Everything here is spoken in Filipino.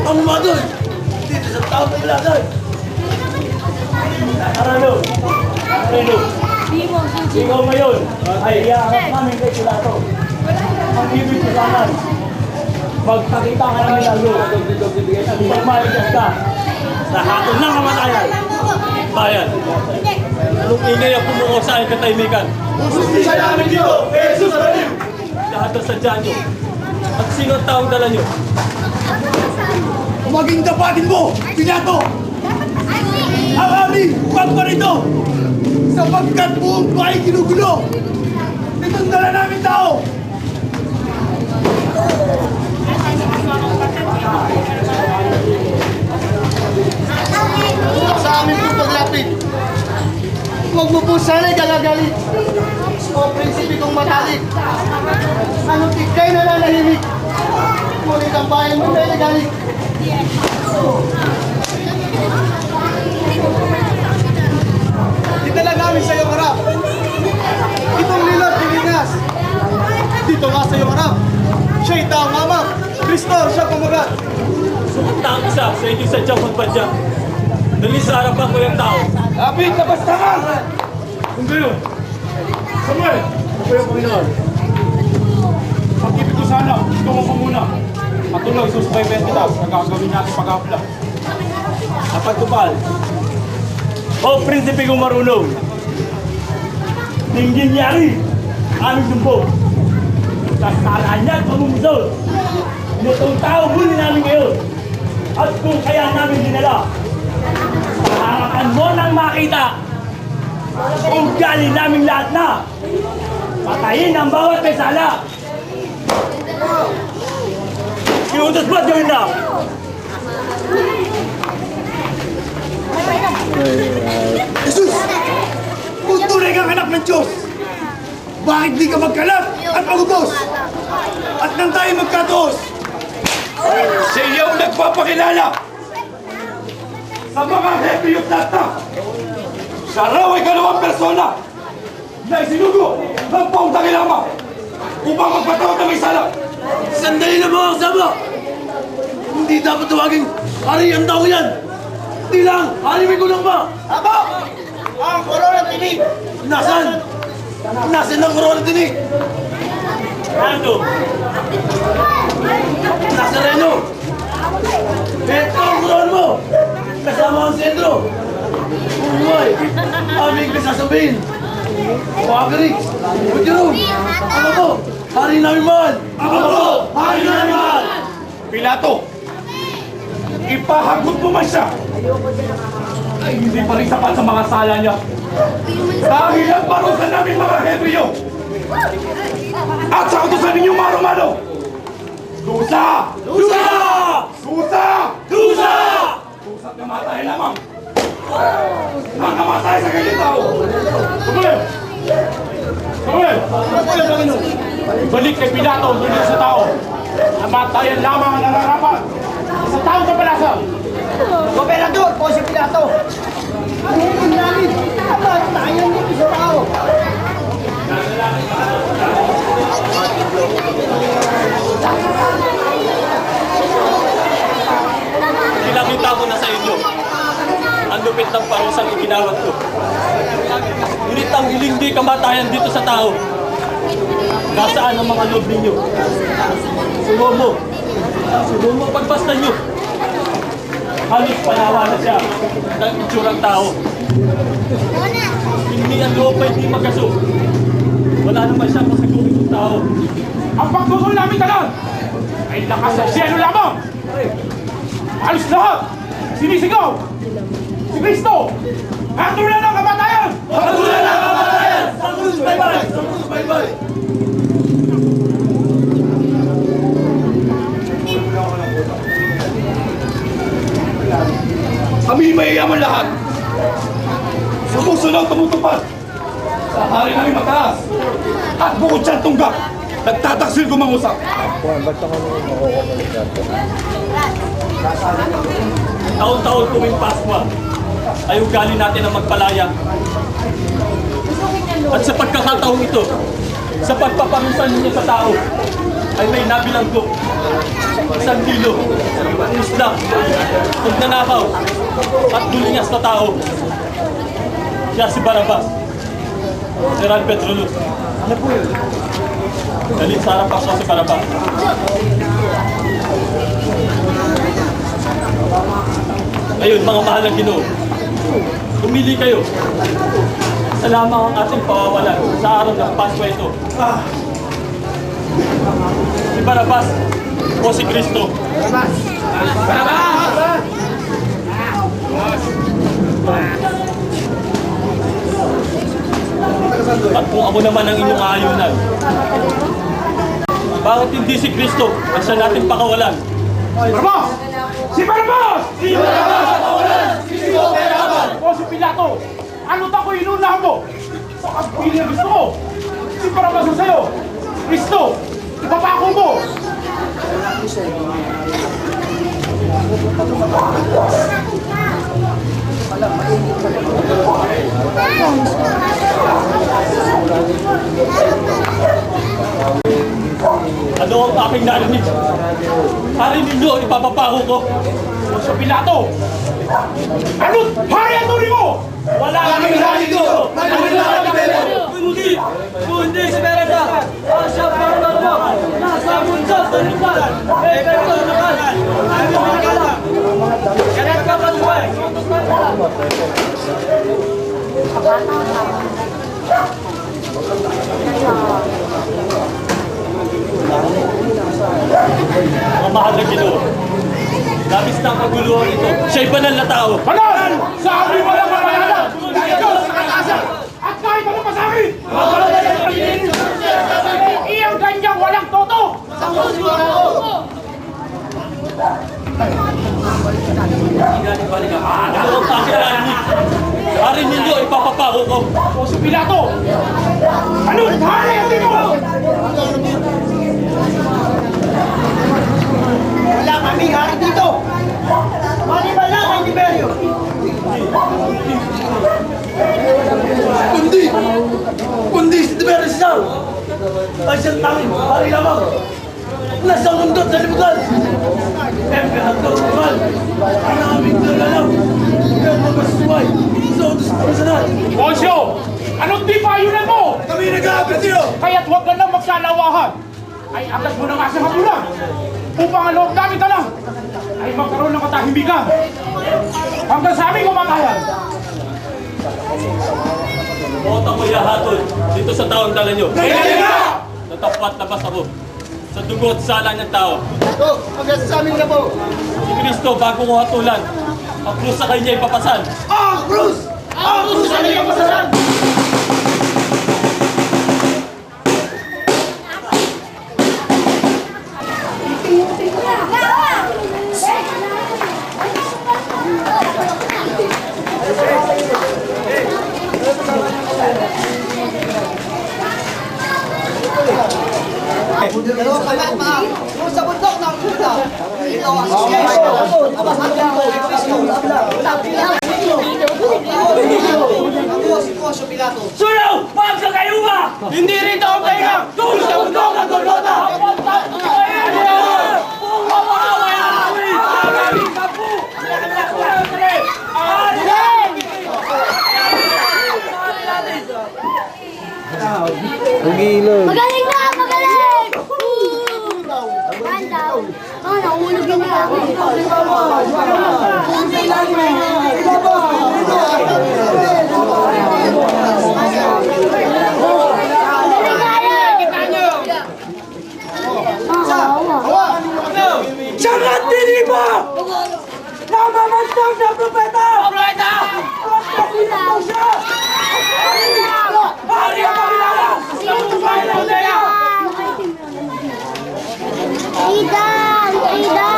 Ang mga doon! Dito sa tao na ila doon! Arano! Arano! Ikaw ngayon ay iyaharap namin kay Pilato. Ang ibig kailangan, magpakita ka namin ang loob. Magmalikas ka sa hatol ng kamatayan. Bayan, anong ingay ang pumuko sa aking katahimikan? Usisya namin dito! Jesus Marim! Lahat ng sadya nyo. At sino ang taong dala nyo? Maging dapatin mo, Pilato! Ang aming pagparito! Sapagkat buong bahay ginugulo! Itong dala namin tao! Sa amin po paglapit. Huwag mo po sana'y galagalit. O prinsipi kong matalik. Anong ikay na nanahimik? Ngunit ang bayan mo na nagalik. Dito lang namin sa iyong harap. Itong lilot Pilipinas. Dito nga sa iyong harap. Siya'y taong amang. Kristo siya kumagat. Sumunta ang isa sa inyong sadyang magpadya. Dali sa harapan ko yung tao. Lapit na bastakan! Kung gayon, Samuel, ako yung Panginoon. Pag-ibig ko sana, ikaw ang pamuna. Patuloy, susubaybayan kita sa gagawin natin pag-apla. Napagtupal. O prinsipe kong marunong. Dinggin yari. Aming dumpog. Kasalahan niya at pamumuson. Nitong tao huli namin ngayon. At kung kaya namin dinala, sa harapan mo nang makita, ugali namin lahat na. Patayin ang bawat may sala. Iutos ba't gawin na? Jesus! Kung tunay kang anak ng Diyos, bakit di ka magkalat at magubos? At nang tayo magkatuos, sa iyong nagpapakilala sa mga Hebreo Tata. Siya raw ay kalawang persona na isinugo ng pautang ilama upang magpatawag ng may sala. Sandali na mga kasama! Hindi dapat tawaging hari ang tao yan! Hindi lang! Hari may kulang pa! Aba! Ang korona tinig! Nasaan? Nasaan ang korona tinig? Ando! Nazareno! Ito ang korona mo! Kasama ang sentro! Umuhay! Aming kasasabihin! Pagkarik! Pagkaroon! Ano po? Hari namin mahal! Ako po! Hari namin mahal! Pilato, ipahagot mo man siya ay hindi pa rin sapat sa mga sala niya. Dahil ang parusa namin mga Hebreo at sa utusan ninyong mga Romano, dusa! Dusa! Dusa! Dusa! Dusa't namatay lamang ang namatay sa kanyang tao. Samuel! Samuel! Balik kay Pilato doon sa tao. Namatayan lamang ang nararapat sa taong kapalasan. Gobernador po si Pilato. Ang hiling namin, kamatayan dito sa tao. Pinakita ko na sa inyo ang lupit ng parusang iginawat ko. Ngunit ang hilingdi kamatayan dito sa tao. Nasaan ang mga loob ninyo? Sumomo. Sumomo pagbasta nyo. Halos panawa na siya ng itsurang tao. Hindi ang loob ay di magkaso. Wala naman siya masaguhin ng tao. Ang pagtutol namin tanan ay lakas sa siyelo lamang. Halos lahat sinisigaw si Kristo. Hatulan ng kamatayan! Hatulan ng kamatayan! Santos Baybay! Santos Baybay! Kami mayayaman lahat. Sumusunod tumutupad sa hari namin mataas. At bukod siyang tunggak, nagtataksil kumangusap. Taon-taon tuwing Paskwa ay ugali natin ang magpalaya. At sa pagkakataong ito, sa pagpaparusan ninyo sa tao, ay may nabilanggo isang kilo, isda, pagnanakaw, at dulingas na tao. Siya si Barabas. General Petrolus. Ano po yun? Dali sa harapan ko si Barabas. Ayun, mga mahal na Ginoo, pumili kayo. Isa lamang ang ating pawawalan sa araw ng Pasko ito. Si Barabas o si Kristo. At kung ako naman ang inyong aayunan, bakit hindi si Kristo ang siya natin pakawalan? Barabas! Si Barabas! Si Barabas ang kawalan! Sino kailangan? O si Pilato! Ano ta ko inunahan mo? Sa kagbili na gusto ko! Si Barabas ang sa'yo! Kristo! Ipapako mo! Ano ang aking narinig? Hari ninyo, ipapapako ko. O si Pilato! Ano't hari ang turi mo? Wala kaming hari dito! Kundi si Barabas! Ang siya Barabas! Nasa mundo sa lugar! Pero naman! Ano ang kala? Kaya ka pa suway! Mga mahal na Ginoo, labis na ang kaguluhan ito. Siya'y banal na tao. Banal! Sa amin walang mamayanan! Dahil Diyos sa kataasan! At kahit ano pa sa akin! Iyang ganyang walang toto! Ano ang aking narinig? Hari ninyo, ipapapako ko. O si Pilato! Ano't hari ang turi mo? Wala kaming hari dito! Maliban lang ang Tiberio! Kundi si Tiberio Caesar ay siyang tanging hari lamang nasa mundot sa libugan. Emperador Roman ang aming nagalaw ng mga suway sa utos ng kasalan. Poncio! Ano't di payunan mo? Kami nag-aabit sa'yo! Kaya't huwag ka nang magsalawahan! Ay agad mo na nga sa hapunan! Upang ang loob namin ka lang ay magkaroon ng katahimikan hanggang sa aming kumatayan! Bota ko yahatol dito sa taong dala nyo. Kaya! Natapat na bas ako sa dugo at sala ng tao. Ito, hanggang sa amin na po! Si Kristo bago ko hatulan, ang krus sa kanya ipapasan. Ang krus! Ang krus sa kanyang pasasan! Dalawang kagat pa! Kung sa bundok ng Buda! Ito ang Kristo! Ako si Poncio Pilato! Sunaw! Pagka kayo ba? Hindi rin taong tayo! Tulong sa mundo ng Golgota!